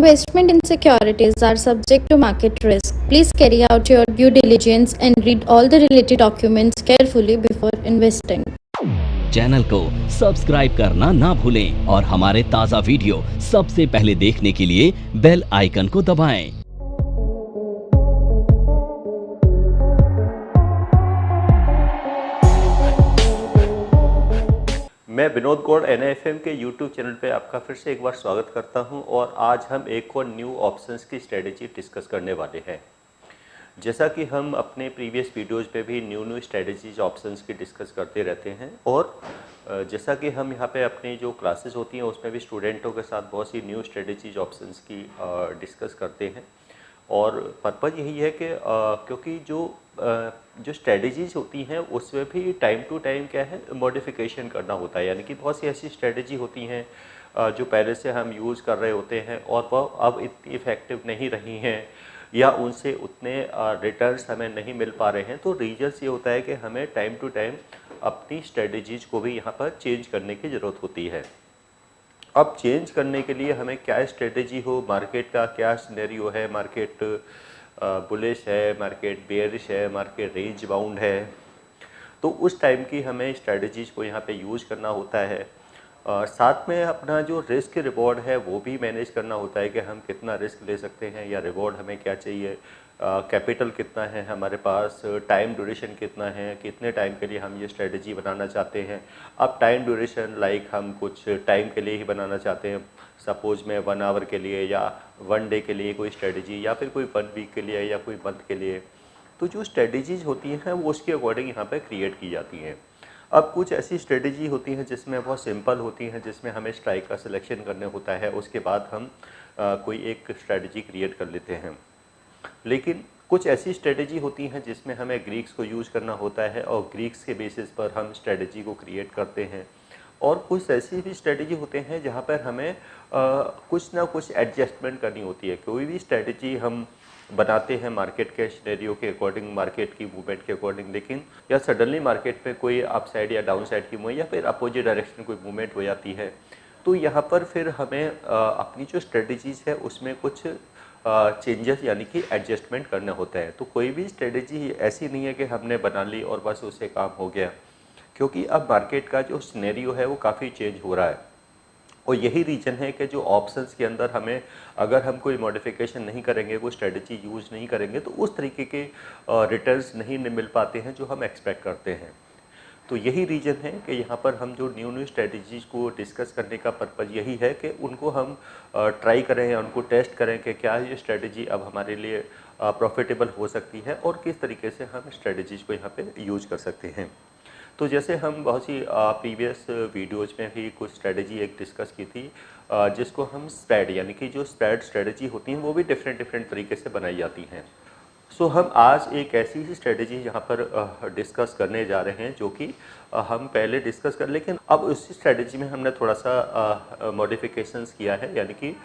Investment in securities are subject to market risk. Please carry out your due diligence and read all the related documents carefully before investing. Channel को subscribe करना ना भूलें और हमारे ताज़ा video सबसे पहले देखने के लिए बेल आइकन को दबाएं। मैं विनोद गौड़ NIFM के YouTube चैनल पे आपका फिर से एक बार स्वागत करता हूं और आज हम एक और न्यू ऑप्शंस की स्ट्रेटजी डिस्कस करने वाले हैं। जैसा कि हम अपने प्रीवियस वीडियोज़ पे भी न्यू स्ट्रेटजीज ऑप्शंस की डिस्कस करते रहते हैं और जैसा कि हम यहाँ पे अपनी जो क्लासेस होती हैं उसमें भी स्टूडेंटों के साथ बहुत सी न्यू स्ट्रेटजीज ऑप्शंस की डिस्कस करते हैं और पर्पज़ यही है कि क्योंकि जो स्ट्रेटजीज होती हैं उसमें भी टाइम टू टाइम क्या है मॉडिफिकेशन करना होता है, यानी कि बहुत सी ऐसी स्ट्रेटजी होती हैं जो पहले से हम यूज़ कर रहे होते हैं और वह अब इतनी इफ़ेक्टिव नहीं रही हैं या उनसे उतने रिटर्न्स हमें नहीं मिल पा रहे हैं। तो रीजन्स ये होता है कि हमें टाइम टू टाइम अपनी स्ट्रेटजीज को भी यहाँ पर चेंज करने की ज़रूरत होती है। अब चेंज करने के लिए हमें क्या स्ट्रेटजी हो, मार्केट का क्या सिनेरियो है, मार्केट बुलिश है, मार्केट बेयरिश है, मार्केट रेंज बाउंड है, तो उस टाइम की हमें स्ट्रेटजीज को यहाँ पे यूज़ करना होता है। साथ में अपना जो रिस्क रिवॉर्ड है वो भी मैनेज करना होता है कि हम कितना रिस्क ले सकते हैं या रिवॉर्ड हमें क्या चाहिए, कैपिटल कितना है हमारे पास, टाइम ड्यूरेशन कितना है, कितने टाइम के लिए हम ये स्ट्रेटजी बनाना चाहते हैं। अब टाइम ड्यूरेशन लाइक हम कुछ टाइम के लिए ही बनाना चाहते हैं, सपोज में 1 आवर के लिए या 1 डे के लिए कोई स्ट्रेटजी या फिर कोई 1 वीक के लिए या कोई मंथ के लिए, तो जो स्ट्रेटजीज होती हैं वो उसके अकॉर्डिंग यहाँ पे क्रिएट की जाती हैं। अब कुछ ऐसी स्ट्रेटजी होती हैं जिसमें बहुत सिंपल होती हैं, जिसमें हमें स्ट्राइक का सिलेक्शन करने होता है, उसके बाद हम कोई एक स्ट्रेटजी क्रिएट कर लेते हैं। लेकिन कुछ ऐसी स्ट्रेटजी होती हैं जिसमें हमें ग्रीक्स को यूज़ करना होता है और ग्रीक्स के बेसिस पर हम स्ट्रेटजी को क्रिएट करते हैं। और कुछ ऐसी भी स्ट्रेटजी होते हैं जहाँ पर हमें कुछ ना कुछ एडजस्टमेंट करनी होती है। कोई भी स्ट्रेटजी हम बनाते हैं मार्केट के सिनेरियो के अकॉर्डिंग, मार्केट की मूवमेंट के अकॉर्डिंग, लेकिन या सडनली मार्केट पे कोई अप साइड या डाउन साइड की मूवमेंट या फिर अपोजिट डायरेक्शन कोई मूवमेंट हो जाती है, तो यहाँ पर फिर हमें अपनी जो स्ट्रेटजीज है उसमें कुछ चेंजेस यानी कि एडजस्टमेंट करना होता है। तो कोई भी स्ट्रेटजी ऐसी नहीं है कि हमने बना ली और बस उससे काम हो गया, क्योंकि अब मार्केट का जो सिनेरियो है वो काफ़ी चेंज हो रहा है और यही रीज़न है कि जो ऑप्शंस के अंदर हमें अगर हम कोई मॉडिफिकेशन नहीं करेंगे, कोई स्ट्रेटजी यूज़ नहीं करेंगे, तो उस तरीके के रिटर्न्स नहीं मिल पाते हैं जो हम एक्सपेक्ट करते हैं। तो यही रीज़न है कि यहाँ पर हम जो न्यू स्ट्रेटजीज को डिस्कस करने का पर्पज़ यही है कि उनको हम ट्राई करें या उनको टेस्ट करें कि क्या ये स्ट्रेटजी अब हमारे लिए प्रॉफिटेबल हो सकती है और किस तरीके से हम स्ट्रेटजीज को यहाँ पे यूज़ कर सकते हैं। तो जैसे हम बहुत सी प्रीवियस वीडियोज़ में भी कुछ स्ट्रेटजी एक डिस्कस की थी जिसको हम स्प्रेड यानी कि जो स्प्रेड स्ट्रेटजी होती हैं वो भी डिफरेंट तरीके से बनाई जाती हैं। सो हम आज एक ऐसी ही स्ट्रेटजी यहाँ पर डिस्कस करने जा रहे हैं जो कि हम पहले डिस्कस कर, लेकिन अब उसी स्ट्रेटजी में हमने थोड़ा सा मॉडिफिकेशंस किया है, यानी कि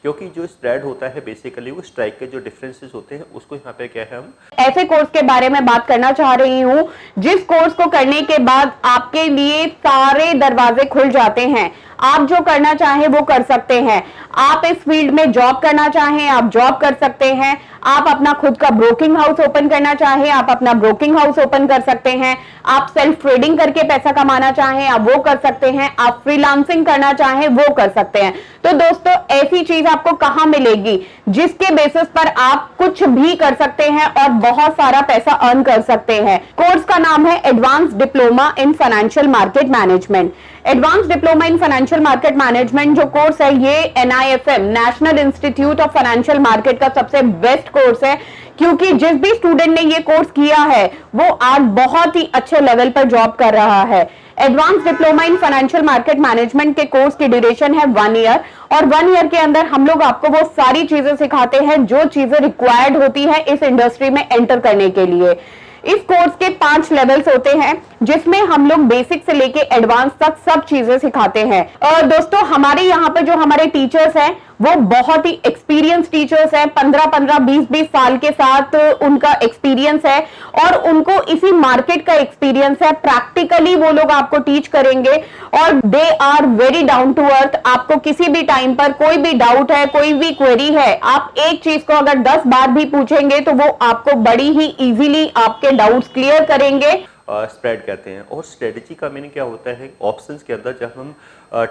क्योंकि जो स्प्रेड होता है बेसिकली वो स्ट्राइक के जो डिफरेंसेस होते हैं उसको यहाँ पे क्या है हम ऐसे कोर्स के बारे में बात करना चाह रही हूँ जिस कोर्स को करने के बाद आपके लिए सारे दरवाजे खुल जाते हैं। आप जो करना चाहें वो कर सकते हैं। आप इस फील्ड में जॉब करना चाहें आप जॉब कर सकते हैं। आप अपना खुद का ब्रोकिंग हाउस ओपन करना चाहें आप अपना ब्रोकिंग हाउस ओपन कर सकते हैं। आप सेल्फ ट्रेडिंग करके पैसा कमाना चाहें आप वो कर सकते हैं। आप फ्रीलांसिंग करना चाहें वो कर सकते हैं। तो दोस्तों ऐसी चीज आपको कहां मिलेगी जिसके बेसिस पर आप कुछ भी कर सकते हैं और बहुत सारा पैसा अर्न कर सकते हैं। कोर्स का नाम है advance diploma in financial market management. Advance diploma in financial market management जो कोर्स है ये NIFM national institute of financial market का सबसे बेस्ट कोर्स है, क्योंकि जिस भी स्टूडेंट ने ये कोर्स किया है वो आज बहुत ही अच्छे लेवल पर जॉब कर रहा है। Advance diploma in financial market management के कोर्स की ड्यूरेशन है 1 ईयर और 1 ईयर के अंदर हम लोग आपको वो सारी चीजें सिखाते हैं जो चीजें रिक्वायर्ड होती है इस इंडस्ट्री में एंटर करने के लिए। इस कोर्स के 5 लेवल्स होते हैं जिसमें हम लोग बेसिक से लेके एडवांस तक सब चीजें सिखाते हैं। और दोस्तों हमारे यहाँ पे जो हमारे टीचर्स हैं वो बहुत ही एक्सपीरियंस टीचर्स हैं, 15-15, 20-20 साल के साथ उनका एक्सपीरियंस है और उनको इसी मार्केट का एक्सपीरियंस है। प्रैक्टिकली वो लोग आपको टीच करेंगे और they are very down to earth. आपको किसी भी टाइम पर कोई भी डाउट है, कोई भी क्वेरी है, आप एक चीज को अगर 10 बार भी पूछेंगे तो वो आपको बड़ी ही इजीली आपके डाउट्स क्लियर करेंगे। स्प्रेड कहते हैं। और स्ट्रेटजी का मीनिंग क्या होता है? ऑप्शंस के अंदर जब हम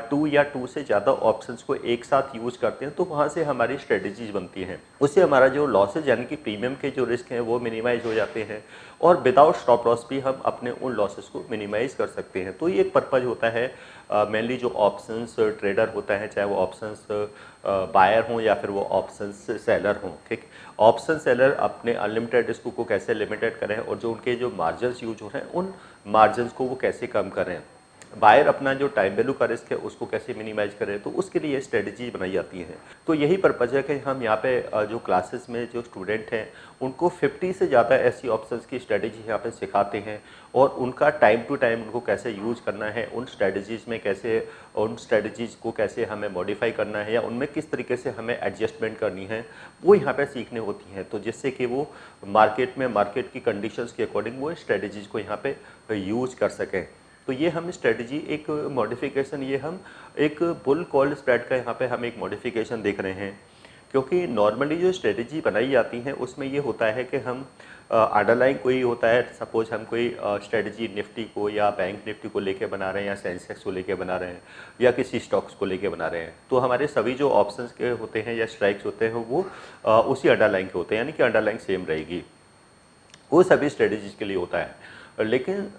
2 या 2 से ज़्यादा ऑप्शंस को एक साथ यूज करते हैं तो वहाँ से हमारी स्ट्रेटजीज बनती हैं। उससे हमारा जो लॉसेज यानी कि प्रीमियम के जो रिस्क हैं वो मिनिमाइज हो जाते हैं और विदाउट स्टॉप लॉस भी हम अपने उन लॉसेस को मिनिमाइज कर सकते हैं। तो ये एक पर्पज़ होता है मेनली जो ऑप्शंस ट्रेडर होता है, चाहे वो ऑप्शंस बायर हों या फिर वो ऑप्शंस सेलर हों। ठीक, ऑप्शन सेलर अपने अनलिमिटेड रिस्क को कैसे लिमिटेड करें और जो उनके जो मार्जिन्स यूज हो रहे हैं उन मार्जिन्स को वो कैसे कम करें। बायर अपना जो टाइम वैल्यू का रिस्क है उसको कैसे मिनिमाइज करें, तो उसके लिए स्ट्रेटजी बनाई जाती है। तो यही पर्पज़ है कि हम यहाँ पे जो क्लासेस में जो स्टूडेंट हैं उनको 50 से ज़्यादा ऐसी ऑप्शंस की स्ट्रेटजी यहाँ पे सिखाते हैं और उनका टाइम टू टाइम उनको कैसे यूज करना है, उन स्ट्रेटजीज़ में कैसे, उन स्ट्रेटजीज़ को कैसे हमें मॉडिफाई करना है या उनमें किस तरीके से हमें एडजस्टमेंट करनी है, वो यहाँ पे सीखने होती हैं। तो जिससे कि वो मार्केट में मार्केट की कंडीशंस के अकॉर्डिंग वो स्ट्रेटजीज़ को यहाँ पे यूज कर सकें। तो ये हम स्ट्रेटजी एक मॉडिफिकेशन, ये हम एक बुल कॉल स्प्रेड का यहाँ पे हम एक मॉडिफिकेशन देख रहे हैं। क्योंकि नॉर्मली जो स्ट्रेटजी बनाई जाती है उसमें ये होता है कि हम अंडरलाइन कोई होता है, सपोज हम कोई स्ट्रेटजी निफ्टी को या बैंक निफ्टी को लेके बना रहे हैं या सेंसेक्स को लेके बना रहे हैं या किसी स्टॉक्स को लेके बना रहे हैं, तो हमारे सभी जो ऑप्शंस के होते हैं या स्ट्राइक्स होते हैं वो उसी अंडरलाइन के होते हैं, यानी कि अंडरलाइन सेम रहेगी। वो सभी स्ट्रेटजीज के लिए होता है। लेकिन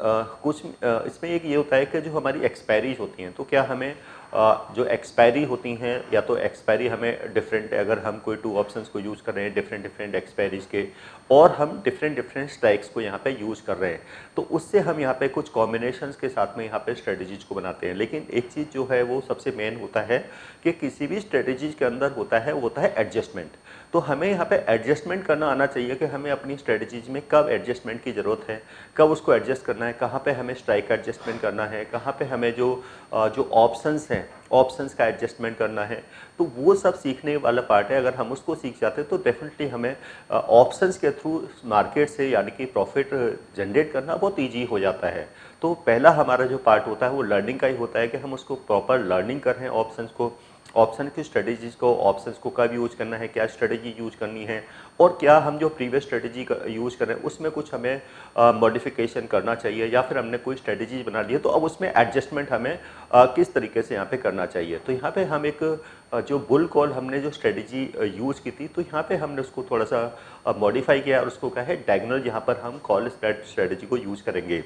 कुछ इसमें एक ये होता है कि जो हमारी एक्सपायरीज होती हैं, तो क्या हमें जो एक्सपायरी होती हैं या तो एक्सपायरी हमें डिफरेंट, अगर हम कोई 2 ऑप्शंस को यूज़ कर रहे हैं डिफरेंट एक्सपायरीज के और हम डिफरेंट स्ट्राइक्स को यहाँ पे यूज़ कर रहे हैं, तो उससे हम यहाँ पे कुछ कॉम्बिनेशंस के साथ में यहाँ पे स्ट्रेटजीज को बनाते हैं। लेकिन एक चीज़ जो है वो सबसे मेन होता है कि किसी भी स्ट्रेटजीज के अंदर होता है एडजस्टमेंट। तो हमें यहाँ पे एडजस्टमेंट करना आना चाहिए कि हमें अपनी स्ट्रेटजीज में कब एडजस्टमेंट की ज़रूरत है, कब उसको एडजस्ट करना है, कहाँ पे हमें स्ट्राइक का एडजस्टमेंट करना है, कहाँ पे हमें जो ऑप्शंस हैं ऑप्शंस का एडजस्टमेंट करना है। तो वो सब सीखने वाला पार्ट है। अगर हम उसको सीख जाते हैं तो डेफिनेटली हमें ऑप्शंस के थ्रू मार्केट से यानी कि प्रॉफिट जनरेट करना बहुत ईजी हो जाता है। तो पहला हमारा जो पार्ट होता है वो लर्निंग का ही होता है कि हम उसको प्रॉपर लर्निंग कर रहे हैं ऑप्शंस को, ऑप्शन की स्ट्रेटजीज को, ऑप्शंस को कब यूज करना है, क्या स्ट्रेटजी यूज करनी है और क्या हम जो प्रीवियस स्ट्रेटजी यूज कर रहे हैं उसमें कुछ हमें मॉडिफिकेशन करना चाहिए या फिर हमने कोई स्ट्रेटजी बना ली है तो अब उसमें एडजस्टमेंट हमें किस तरीके से यहाँ पे करना चाहिए। तो यहाँ पे हम एक जो बुल कॉल हमने जो स्ट्रेटजी यूज की थी, तो यहाँ पे हमने उसको थोड़ा सा मॉडिफाई किया और उसको क्या है डायगोनल, यहाँ पर हम कॉल स्प्रेड स्ट्रेटजी को यूज करेंगे।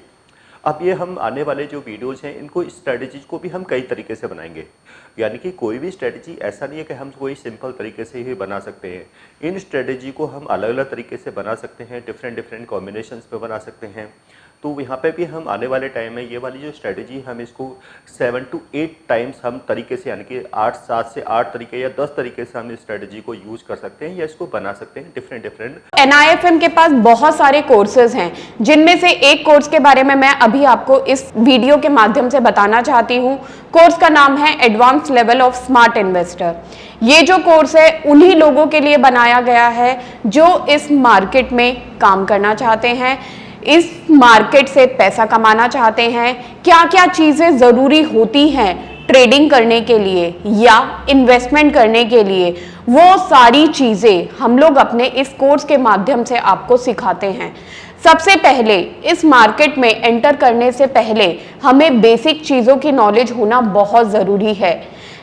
अब ये हम आने वाले जो वीडियोज़ हैं इनको स्ट्रेटजीज को भी हम कई तरीके से बनाएंगे, यानी कि कोई भी स्ट्रेटजी ऐसा नहीं है कि हम कोई सिंपल तरीके से ही बना सकते हैं। इन स्ट्रेटजी को हम अलग अलग तरीके से बना सकते हैं, डिफरेंट कॉम्बिनेशंस पे बना सकते हैं। तो यहाँ पे भी हम आने वाले टाइम में ये वाली जो स्ट्रेटजी हम इसको 7 to 8 टाइम्स हम तरीके से, यानी कि 7 से 8 तरीके या 10 तरीके से हम इस स्ट्रेटजी को यूज कर सकते हैं या इसको बना सकते हैं डिफरेंट। NIFM के पास बहुत सारे कोर्सेज हैं, जिनमें से एक कोर्स के बारे में मैं अभी आपको इस वीडियो के माध्यम से बताना चाहती हूँ। कोर्स का नाम है advance level of smart investor. ये जो कोर्स है उन्हीं लोगों के लिए बनाया गया है जो इस मार्केट में काम करना चाहते हैं, इस मार्केट से पैसा कमाना चाहते हैं। क्या क्या चीजें जरूरी होती हैं ट्रेडिंग करने के लिए या इन्वेस्टमेंट करने के लिए, वो सारी चीजें हम लोग अपने इस कोर्स के माध्यम से आपको सिखाते हैं। सबसे पहले इस मार्केट में एंटर करने से पहले हमें बेसिक चीजों की नॉलेज होना बहुत जरूरी है।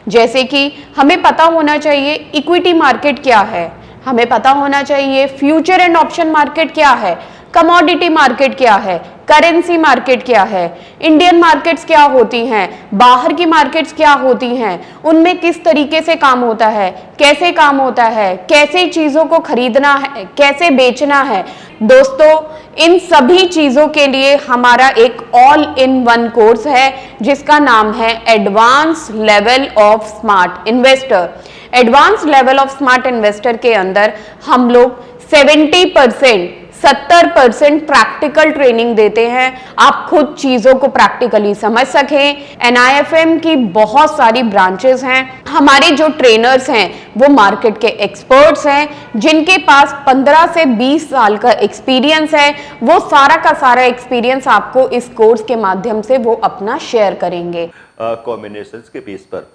जैसे कि हमें पता होना चाहिए इक्विटी मार्केट क्या है, हमें पता होना चाहिए फ्यूचर एंड ऑप्शन मार्केट क्या है, कमोडिटी मार्केट क्या है, करेंसी मार्केट क्या है, इंडियन मार्केट्स क्या होती हैं, बाहर की मार्केट्स क्या होती हैं, उनमें किस तरीके से काम होता है, कैसे काम होता है, कैसे चीजों को खरीदना है, कैसे बेचना है। दोस्तों, इन सभी चीजों के लिए हमारा एक ऑल इन वन कोर्स है जिसका नाम है advance level of smart investor. Advance level of smart investor के अंदर हम लोग 70% 70% प्रैक्टिकल ट्रेनिंग देते हैं, आप खुद चीजों को प्रैक्टिकली समझ सकें। NIFM की बहुत सारी ब्रांचेस हैं। हमारे जो ट्रेनर्स हैं वो मार्केट के एक्सपर्ट्स हैं, जिनके पास 15 से 20 साल का एक्सपीरियंस है। वो सारा का सारा एक्सपीरियंस आपको इस कोर्स के माध्यम से वो अपना शेयर करेंगे कॉम्बिनेशंस के बेस पर।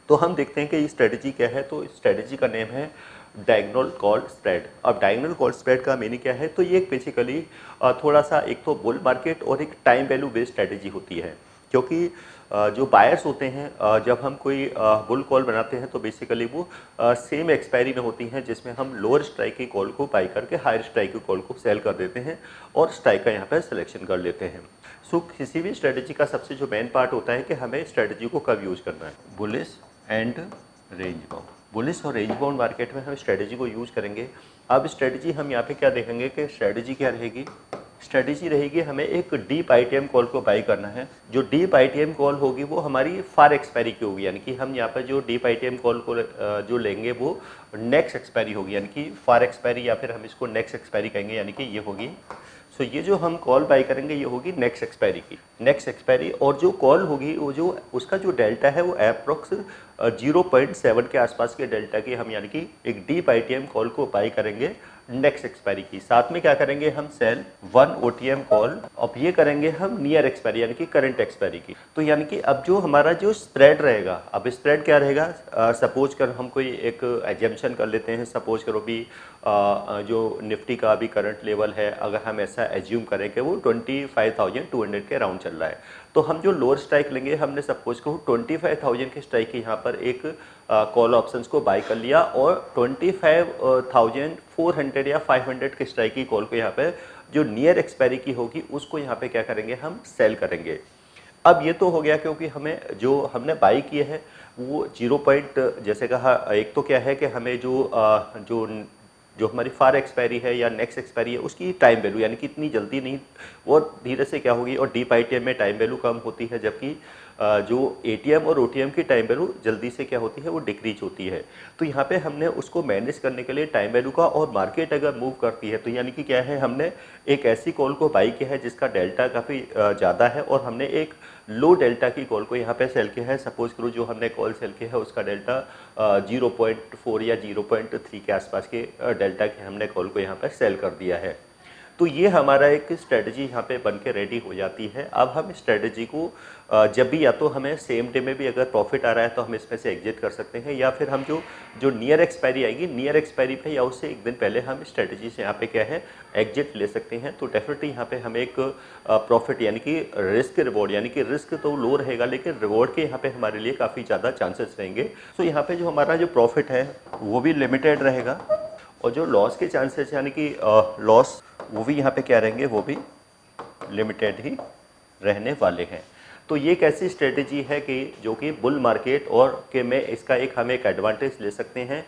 तो हम देखते हैं कि ये स्ट्रेटजी क्या है। तो स्ट्रेटजी का नेम है डायगोनल कॉल स्प्रेड। अब डायगोनल कॉल स्प्रेड का मीनिंग क्या है? तो ये बेसिकली थोड़ा सा एक तो बुल मार्केट और एक टाइम वैल्यू बेस्ड स्ट्रेटजी होती है, क्योंकि जो बायर्स होते हैं जब हम कोई बुल कॉल बनाते हैं तो बेसिकली वो सेम एक्सपायरी में होती हैं, जिसमें हम लोअर स्ट्राइक की कॉल को बाई करके हायर स्ट्राइक की कॉल को सेल कर देते हैं और स्ट्राइक का यहाँ पर सिलेक्शन कर लेते हैं। सो किसी भी स्ट्रेटजी का सबसे जो मेन पार्ट होता है कि हमें स्ट्रेटजी को कब यूज़ करना है। Bullish and range bound, bullish और रेंज बाउंड मार्केट में हम स्ट्रेटजी को यूज़ करेंगे। अब स्ट्रेटजी हम यहाँ पे क्या देखेंगे कि स्ट्रेटजी क्या रहेगी। स्ट्रेटजी रहेगी हमें एक डीप ITM कॉल को बाई करना है। जो डीप ITM कॉल होगी वो हमारी फार एक्सपायरी की होगी, यानी कि हम यहाँ पर जो डीप ITM कॉल को जो लेंगे वो नेक्स्ट एक्सपायरी होगी, यानी कि फार एक्सपायरी, या फिर हम इसको नेक्स्ट एक्सपायरी कहेंगे, यानी कि ये होगी। सो ये जो हम कॉल बाई करेंगे ये होगी नेक्स्ट एक्सपायरी की, नेक्स्ट एक्सपायरी। और जो कॉल होगी वो जो उसका जो डेल्टा है वो अप्रॉक्स 0.7 के आसपास के डेल्टा की हम यानी कि एक डीप ITM कॉल को बाई करेंगे नेक्स्ट एक्सपायरी की। साथ में क्या करेंगे हम सेल 1 OTM कॉल, अब ये करेंगे हम नियर एक्सपायरी यानी कि करंट एक्सपायरी की। तो यानी कि अब जो हमारा जो स्प्रेड रहेगा, अब स्प्रेड क्या रहेगा, सपोज कर हम कोई एक एजम्पशन कर लेते हैं, सपोज करो भी जो निफ्टी का अभी करंट लेवल है, अगर हम ऐसा एज्यूम करें कि वो 25,200 के अराउंड चल रहा है, तो हम जो लोअर स्ट्राइक लेंगे, हमने सपोज को 25,000 के स्ट्राइक के यहाँ पर एक कॉल ऑप्शंस को बाई कर लिया और 25,400 या 500 के स्ट्राइक की कॉल को यहाँ पे जो नियर एक्सपायरी की होगी उसको यहाँ पे क्या करेंगे हम सेल करेंगे। अब ये तो हो गया क्योंकि हमें जो हमने बाई किए हैं वो 0 पॉइंट, जैसे कहा, एक तो क्या है कि हमें जो हमारी फार एक्सपायरी है या नेक्स्ट एक्सपायरी है उसकी टाइम वैल्यू यानी कि इतनी जल्दी नहीं, वो धीरे से क्या होगी, और डीप ITM में टाइम वैल्यू कम होती है, जबकि जो ATM और OTM की टाइम वैल्यू जल्दी से क्या होती है वो डिक्रीज होती है। तो यहाँ पे हमने उसको मैनेज करने के लिए टाइम वैल्यू का, और मार्केट अगर मूव करती है तो यानी कि क्या है, हमने एक ऐसी कॉल को बाई किया है जिसका डेल्टा काफ़ी ज़्यादा है, और हमने एक लो डेल्टा की कॉल को यहाँ पे सेल किया है। सपोज करो जो हमने कॉल सेल किया है उसका डेल्टा 0.4 या 0.3 के आसपास के डेल्टा के हमने कॉल को यहाँ पर सेल कर दिया है। तो ये हमारा एक स्ट्रेटजी यहाँ पे बन के रेडी हो जाती है। अब हम स्ट्रेटजी को जब भी, या तो हमें सेम डे में भी अगर प्रॉफिट आ रहा है तो हम इसमें से एग्जिट कर सकते हैं, या फिर हम जो नियर एक्सपायरी आएगी, नियर एक्सपायरी पे या उससे एक दिन पहले हम स्ट्रेटजी से यहाँ पे क्या है एग्जिट ले सकते हैं। तो डेफिनेटली यहाँ पे हम एक प्रॉफिट यानी कि रिस्क रिवॉर्ड, यानी कि रिस्क तो लो रहेगा लेकिन रिवॉर्ड के यहाँ पे हमारे लिए काफ़ी ज़्यादा चांसेस रहेंगे। तो यहाँ पे जो हमारा जो प्रॉफिट है वो भी लिमिटेड रहेगा, और जो लॉस के चांसेस यानी कि लॉस वो भी यहाँ पे क्या रहेंगे, वो भी लिमिटेड ही रहने वाले हैं। तो ये एक ऐसी स्ट्रेटजी है कि जो कि बुल मार्केट और कि में इसका हम एक एडवांटेज ले सकते हैं,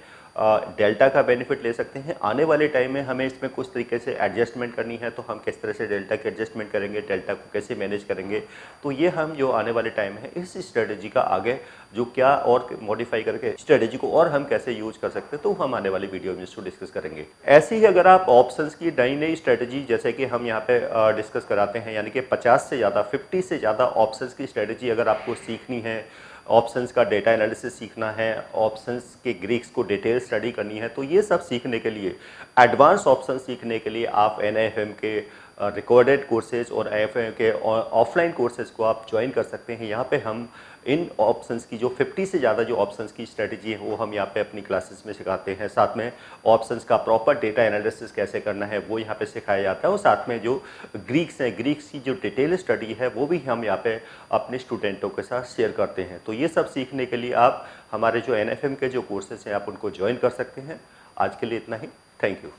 डेल्टा का बेनिफिट ले सकते हैं। आने वाले टाइम में हमें इसमें कुछ तरीके से एडजस्टमेंट करनी है, तो हम किस तरह से डेल्टा की एडजस्टमेंट करेंगे, डेल्टा को कैसे मैनेज करेंगे, तो ये हम जो आने वाले टाइम है इस स्ट्रेटजी का आगे जो क्या और मॉडिफाई करके स्ट्रेटजी को और हम कैसे यूज कर सकते हैं, तो हम आने वाली वीडियो में इसको डिस्कस करेंगे। ऐसे ही अगर आप ऑप्शंस की नई नई स्ट्रेटजी जैसे कि हम यहाँ पे डिस्कस कराते हैं, यानी कि 50 से ज़्यादा 50 से ज़्यादा ऑप्शंस की स्ट्रेटजी अगर आपको सीखनी है, ऑप्शंस का डेटा एनालिसिस सीखना है, ऑप्शंस के ग्रीक्स को डिटेल स्टडी करनी है, तो ये सब सीखने के लिए, एडवांस ऑप्शन सीखने के लिए आप NIFM के रिकॉर्डेड कोर्सेज और IFM के ऑफलाइन कोर्सेज को आप ज्वाइन कर सकते हैं। यहाँ पे हम इन ऑप्शंस की जो 50 से ज़्यादा जो ऑप्शंस की स्ट्रेटजी है वो हम यहाँ पे अपनी क्लासेस में सिखाते हैं। साथ में ऑप्शंस का प्रॉपर डेटा एनालिसिस कैसे करना है वो यहाँ पे सिखाया जाता है, और साथ में जो ग्रीक्स हैं, ग्रीक्स की जो डिटेल स्टडी है वो भी हम यहाँ पे अपने स्टूडेंटों के साथ शेयर करते हैं। तो ये सब सीखने के लिए आप हमारे जो NIFM के जो कोर्सेज हैं आप उनको ज्वाइन कर सकते हैं। आज के लिए इतना ही, थैंक यू।